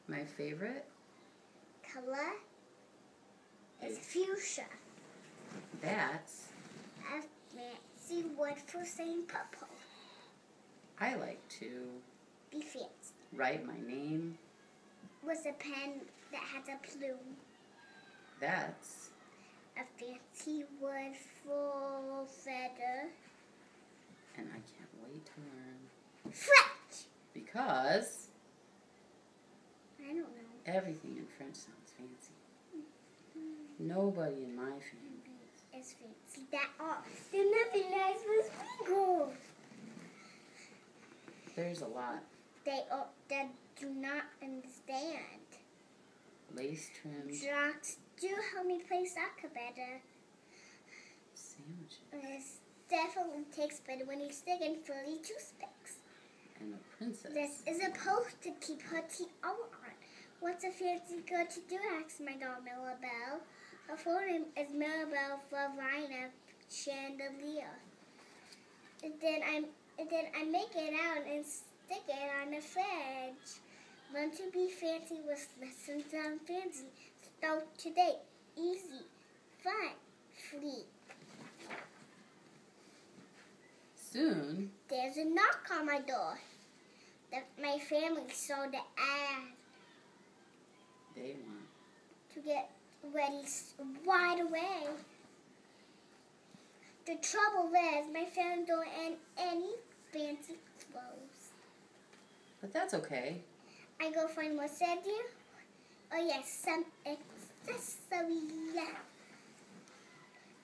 My favorite color is fuchsia. That's A fancy word for saying purple. I like to Be fancy. write my name. With a pen that has a plume. That's A fancy word for feather. and I can't wait to learn. French. Because I don't know. everything in French sounds fancy. Nobody in my family It's fancy. That all. There's nothing nice with sprinkles. There's a lot. They do not understand. Lace trims, Drugs do help me play soccer better. sandwiches, This definitely tastes better when you stick in 30 toothpicks. and a princess. This is supposed to keep her teeth all on. What's a fancy girl to do? Asked my dog Mirabelle. Her full name is Mirabelle Flavina Chandelier. And then I make it out and stick it on the fridge. Learn to be fancy with lessons on fancy. Start today. Easy, fun, free. Soon, There's a knock on my door. My family saw the ad they want to get ready right away. The trouble is my family don't have any fancy clothes. But that's okay. I go find more Sandy. Oh yes, some accessories.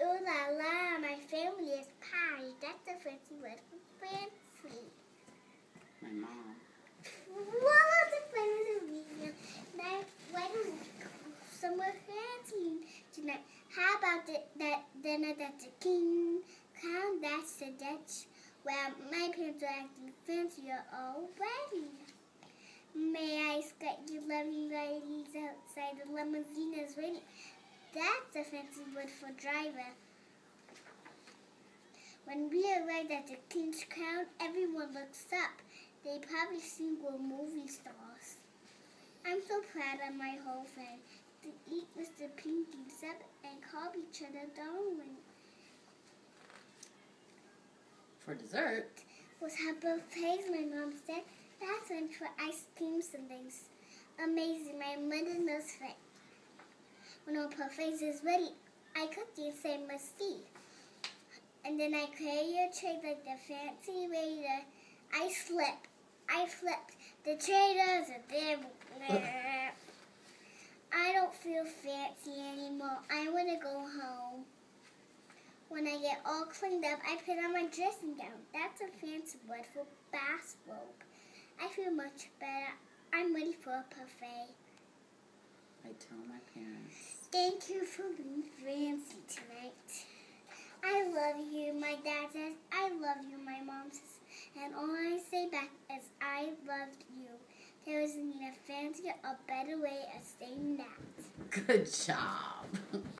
Ooh la la, my family is pie. That's a fancy word for fancy. My mom. What was the plan of the video? Now, why don't we go somewhere fancy tonight? How about that dinner that's a king crown? That's the Dutch. Well, my parents are acting fancier already. May I escort you lovely ladies outside the limousine is ready? That's a fancy word for driver. When we arrive at the King's Crown, everyone looks up. They probably think we're movie stars. I'm so proud of my whole family to eat Mr. Pinky's up and call each other darling. For dessert, Was her buffets, my mom said. That's when for ice cream sundaes. Amazing, my mother knows French. When our buffets is ready, I cook the same merci. And then I clear your tray like the fancy waiter. I flipped. The traders are there. I don't feel fancy anymore. I want to go home. When I get all cleaned up, I put on my dressing gown. That's a fancy word for bathrobe. I feel much better. I'm ready for a buffet. I tell my parents. Thank you for being fancy tonight. I love you, my dad says. I love you, my mom says. And all I say back is, I loved you. There isn't a fancier or better way of saying that. Good job.